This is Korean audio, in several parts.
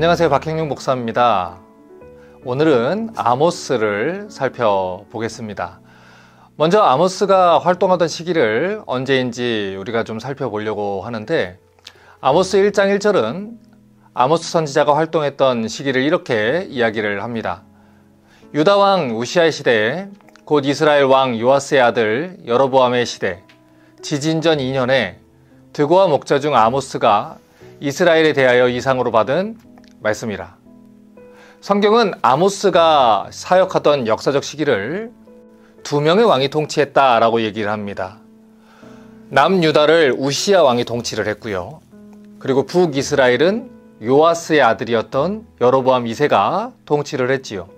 안녕하세요. 박형용 목사입니다. 오늘은 아모스를 살펴보겠습니다. 먼저 아모스가 활동하던 시기를 언제인지 우리가 좀 살펴보려고 하는데, 아모스 1장 1절은 아모스 선지자가 활동했던 시기를 이렇게 이야기를 합니다. 유다 왕 우시아의 시대에 곧 이스라엘 왕 요아스의 아들 여로보암의 시대 지진전 2년에 드고와 목자 중 아모스가 이스라엘에 대하여 이상으로 받은 말씀이라. 성경은 아모스가 사역하던 역사적 시기를 두 명의 왕이 통치했다라고 얘기를 합니다. 남유다를 우시아 왕이 통치를 했고요. 그리고 북이스라엘은 요아스의 아들이었던 여로보암 2세가 통치를 했지요.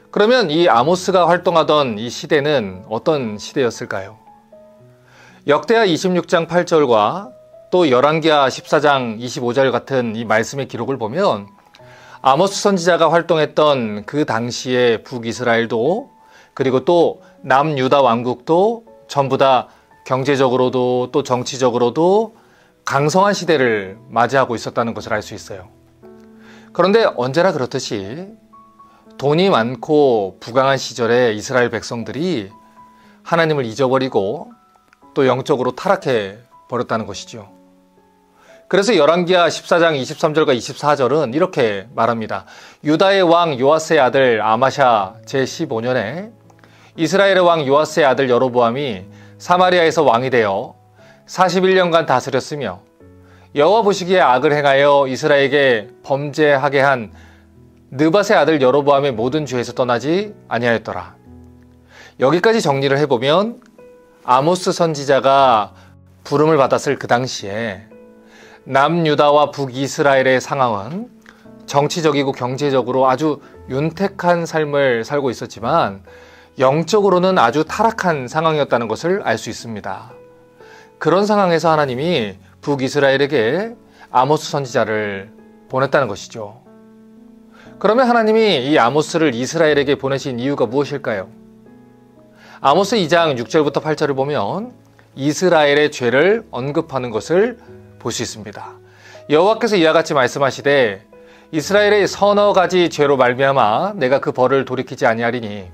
그러면 이 아모스가 활동하던 이 시대는 어떤 시대였을까요? 역대하 26장 8절과 또 열왕기하 14장 25절 같은 이 말씀의 기록을 보면 아모스 선지자가 활동했던 그 당시에 북이스라엘도 그리고 또 남유다 왕국도 전부 다 경제적으로도 또 정치적으로도 강성한 시대를 맞이하고 있었다는 것을 알 수 있어요. 그런데 언제나 그렇듯이 돈이 많고 부강한 시절에 이스라엘 백성들이 하나님을 잊어버리고 또 영적으로 타락해 버렸다는 것이죠. 그래서 열왕기하 14장 23절과 24절은 이렇게 말합니다. 유다의 왕 요아스의 아들 아마샤 제15년에 이스라엘의 왕 요아스의 아들 여로보암이 사마리아에서 왕이 되어 41년간 다스렸으며 여호와 보시기에 악을 행하여 이스라엘에게 범죄하게 한 느밧의 아들 여로보암의 모든 죄에서 떠나지 아니하였더라. 여기까지 정리를 해보면 아모스 선지자가 부름을 받았을 그 당시에 남유다와 북이스라엘의 상황은 정치적이고 경제적으로 아주 윤택한 삶을 살고 있었지만 영적으로는 아주 타락한 상황이었다는 것을 알 수 있습니다. 그런 상황에서 하나님이 북이스라엘에게 아모스 선지자를 보냈다는 것이죠. 그러면 하나님이 이 아모스를 이스라엘에게 보내신 이유가 무엇일까요? 아모스 2장 6절부터 8절을 보면 이스라엘의 죄를 언급하는 것을 볼 수 있습니다. 여호와께서 이와 같이 말씀하시되 이스라엘의 서너 가지 죄로 말미암아 내가 그 벌을 돌이키지 아니하리니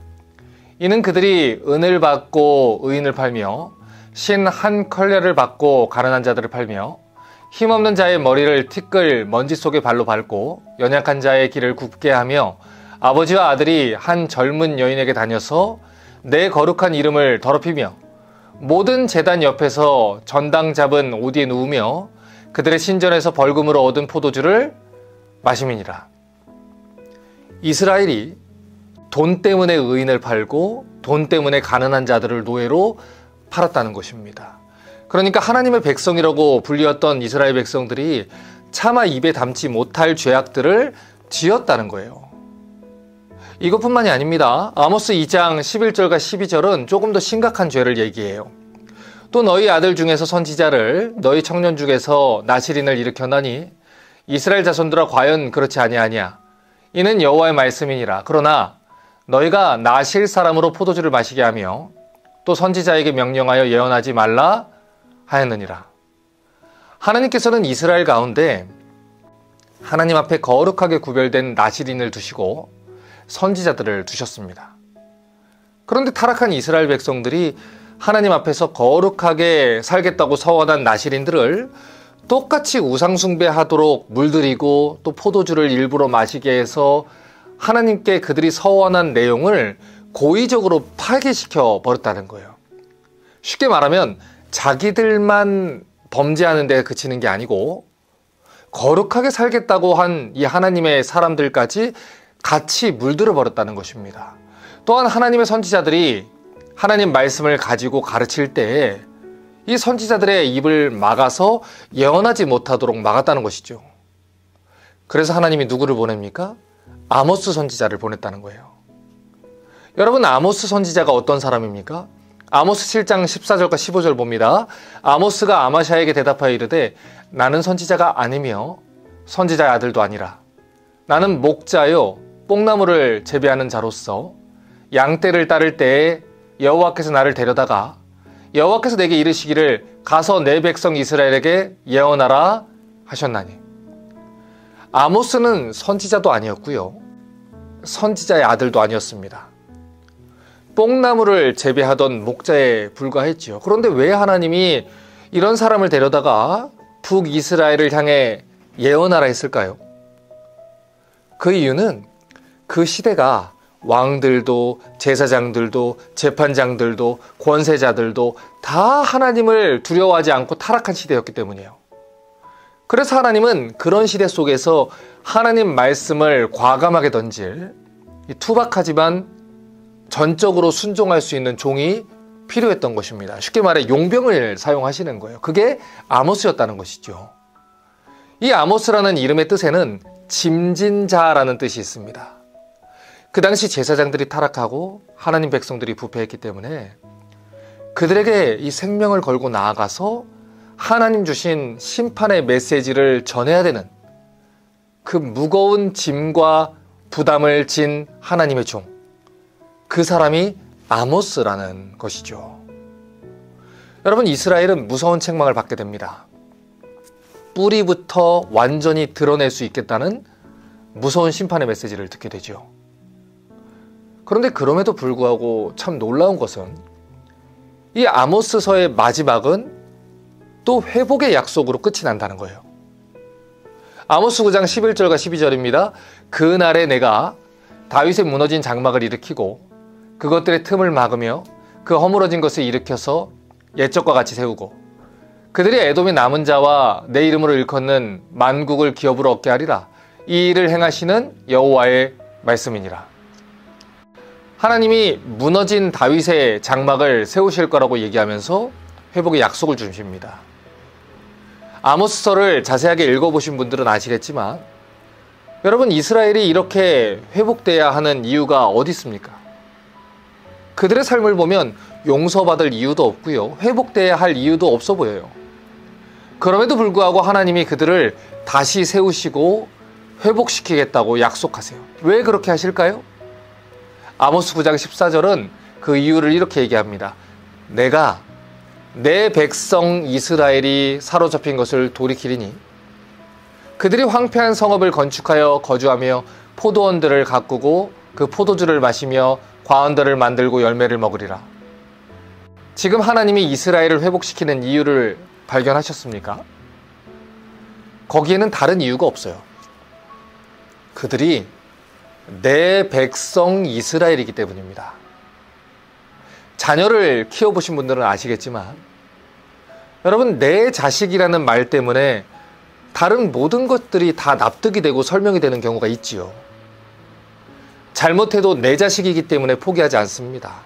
이는 그들이 은을 받고 의인을 팔며 신 한 컬레를 받고 가난한 자들을 팔며 힘없는 자의 머리를 티끌 먼지 속에 발로 밟고 연약한 자의 길을 굽게 하며 아버지와 아들이 한 젊은 여인에게 다녀서 내 거룩한 이름을 더럽히며 모든 제단 옆에서 전당 잡은 오디에 누우며 그들의 신전에서 벌금으로 얻은 포도주를 마심이니라. 이스라엘이 돈 때문에 의인을 팔고 돈 때문에 가난한 자들을 노예로 팔았다는 것입니다. 그러니까 하나님의 백성이라고 불리었던 이스라엘 백성들이 차마 입에 담지 못할 죄악들을 지었다는 거예요. 이것뿐만이 아닙니다. 아모스 2장 11절과 12절은 조금 더 심각한 죄를 얘기해요. 또 너희 아들 중에서 선지자를 너희 청년 중에서 나실인을 일으켰나니 이스라엘 자손들아 과연 그렇지 아니하냐. 이는 여호와의 말씀이니라. 그러나 너희가 나실 사람으로 포도주를 마시게 하며 또 선지자에게 명령하여 예언하지 말라 하였느니라. 하나님께서는 이스라엘 가운데 하나님 앞에 거룩하게 구별된 나실인을 두시고 선지자들을 두셨습니다. 그런데 타락한 이스라엘 백성들이 하나님 앞에서 거룩하게 살겠다고 서원한 나실인들을 똑같이 우상숭배하도록 물들이고 또 포도주를 일부러 마시게 해서 하나님께 그들이 서원한 내용을 고의적으로 파괴시켜 버렸다는 거예요. 쉽게 말하면 자기들만 범죄하는 데 그치는 게 아니고 거룩하게 살겠다고 한 이 하나님의 사람들까지 같이 물들어 버렸다는 것입니다. 또한 하나님의 선지자들이 하나님 말씀을 가지고 가르칠 때에 이 선지자들의 입을 막아서 예언하지 못하도록 막았다는 것이죠. 그래서 하나님이 누구를 보냅니까? 아모스 선지자를 보냈다는 거예요. 여러분, 아모스 선지자가 어떤 사람입니까? 아모스 7장 14절과 15절 봅니다. 아모스가 아마샤에게 대답하여 이르되 나는 선지자가 아니며 선지자의 아들도 아니라 나는 목자요 뽕나무를 재배하는 자로서 양떼를 따를 때에 여호와께서 나를 데려다가 여호와께서 내게 이르시기를 가서 내 백성 이스라엘에게 예언하라 하셨나니. 아모스는 선지자도 아니었고요. 선지자의 아들도 아니었습니다. 뽕나무를 재배하던 목자에 불과했지요. 그런데 왜 하나님이 이런 사람을 데려다가 북이스라엘을 향해 예언하라 했을까요? 그 이유는 그 시대가 왕들도 제사장들도 재판장들도 권세자들도 다 하나님을 두려워하지 않고 타락한 시대였기 때문이에요. 그래서 하나님은 그런 시대 속에서 하나님 말씀을 과감하게 던질 투박하지만 전적으로 순종할 수 있는 종이 필요했던 것입니다. 쉽게 말해 용병을 사용하시는 거예요. 그게 아모스였다는 것이죠. 이 아모스라는 이름의 뜻에는 짐진자라는 뜻이 있습니다. 그 당시 제사장들이 타락하고 하나님 백성들이 부패했기 때문에 그들에게 이 생명을 걸고 나아가서 하나님 주신 심판의 메시지를 전해야 되는 그 무거운 짐과 부담을 진 하나님의 종, 그 사람이 아모스라는 것이죠. 여러분, 이스라엘은 무서운 책망을 받게 됩니다. 뿌리부터 완전히 드러낼 수 있겠다는 무서운 심판의 메시지를 듣게 되죠. 그런데 그럼에도 불구하고 참 놀라운 것은 이 아모스서의 마지막은 또 회복의 약속으로 끝이 난다는 거예요. 아모스 9장 11절과 12절입니다. 그날에 내가 다윗의 무너진 장막을 일으키고 그것들의 틈을 막으며 그 허물어진 것을 일으켜서 옛적과 같이 세우고 그들이 에돔의 남은 자와 내 이름으로 일컫는 만국을 기업으로 얻게 하리라. 이 일을 행하시는 여호와의 말씀이니라. 하나님이 무너진 다윗의 장막을 세우실 거라고 얘기하면서 회복의 약속을 주십니다. 아모스서를 자세하게 읽어보신 분들은 아시겠지만 여러분, 이스라엘이 이렇게 회복돼야 하는 이유가 어디 있습니까? 그들의 삶을 보면 용서받을 이유도 없고요. 회복돼야 할 이유도 없어 보여요. 그럼에도 불구하고 하나님이 그들을 다시 세우시고 회복시키겠다고 약속하세요. 왜 그렇게 하실까요? 아모스 9장 14절은 그 이유를 이렇게 얘기합니다. 내가 내 백성 이스라엘이 사로잡힌 것을 돌이키리니 그들이 황폐한 성읍을 건축하여 거주하며 포도원들을 가꾸고 그 포도주를 마시며 과원들을 만들고 열매를 먹으리라. 지금 하나님이 이스라엘을 회복시키는 이유를 발견하셨습니까? 거기에는 다른 이유가 없어요. 그들이 내 백성 이스라엘이기 때문입니다. 자녀를 키워보신 분들은 아시겠지만 여러분, 내 자식이라는 말 때문에 다른 모든 것들이 다 납득이 되고 설명이 되는 경우가 있지요. 잘못해도 내 자식이기 때문에 포기하지 않습니다.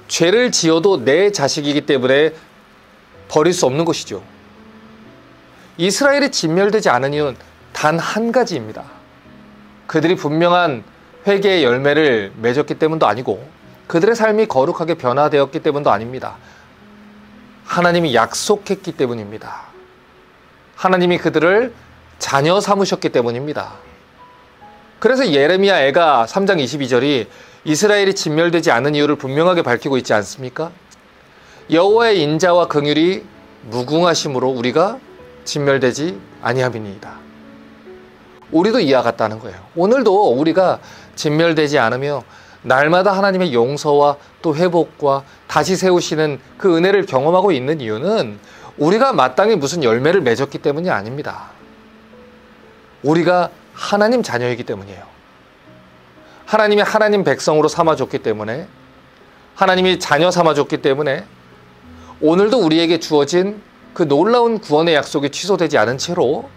죄를 지어도 내 자식이기 때문에 버릴 수 없는 것이죠. 이스라엘이 진멸되지 않은 이유는 단 한 가지입니다. 그들이 분명한 회개의 열매를 맺었기 때문도 아니고 그들의 삶이 거룩하게 변화되었기 때문도 아닙니다. 하나님이 약속했기 때문입니다. 하나님이 그들을 자녀 삼으셨기 때문입니다. 그래서 예레미야 애가 3장 22절이 이스라엘이 진멸되지 않은 이유를 분명하게 밝히고 있지 않습니까? 여호와의 인자와 긍휼이 무궁하심으로 우리가 진멸되지 아니함이니이다. 우리도 이와 같다는 거예요. 오늘도 우리가 진멸되지 않으며 날마다 하나님의 용서와 또 회복과 다시 세우시는 그 은혜를 경험하고 있는 이유는 우리가 마땅히 무슨 열매를 맺었기 때문이 아닙니다. 우리가 하나님 자녀이기 때문이에요. 하나님이 하나님 백성으로 삼아줬기 때문에, 하나님이 자녀 삼아줬기 때문에 오늘도 우리에게 주어진 그 놀라운 구원의 약속이 취소되지 않은 채로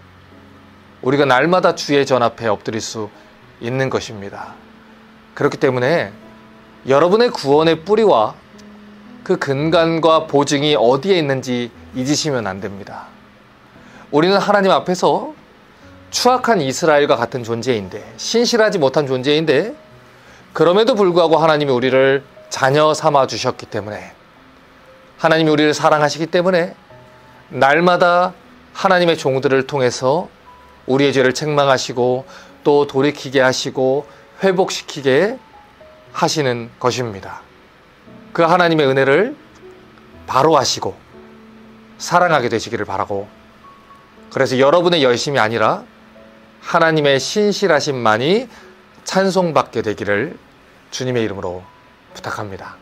우리가 날마다 주의 전 앞에 엎드릴 수 있는 것입니다. 그렇기 때문에 여러분의 구원의 뿌리와 그 근간과 보증이 어디에 있는지 잊으시면 안 됩니다. 우리는 하나님 앞에서 추악한 이스라엘과 같은 존재인데, 신실하지 못한 존재인데, 그럼에도 불구하고 하나님이 우리를 자녀 삼아 주셨기 때문에, 하나님이 우리를 사랑하시기 때문에 날마다 하나님의 종들을 통해서 우리의 죄를 책망하시고 또 돌이키게 하시고 회복시키게 하시는 것입니다. 그 하나님의 은혜를 바로 하시고 사랑하게 되시기를 바라고, 그래서 여러분의 열심이 아니라 하나님의 신실하심만이 찬송받게 되기를 주님의 이름으로 부탁합니다.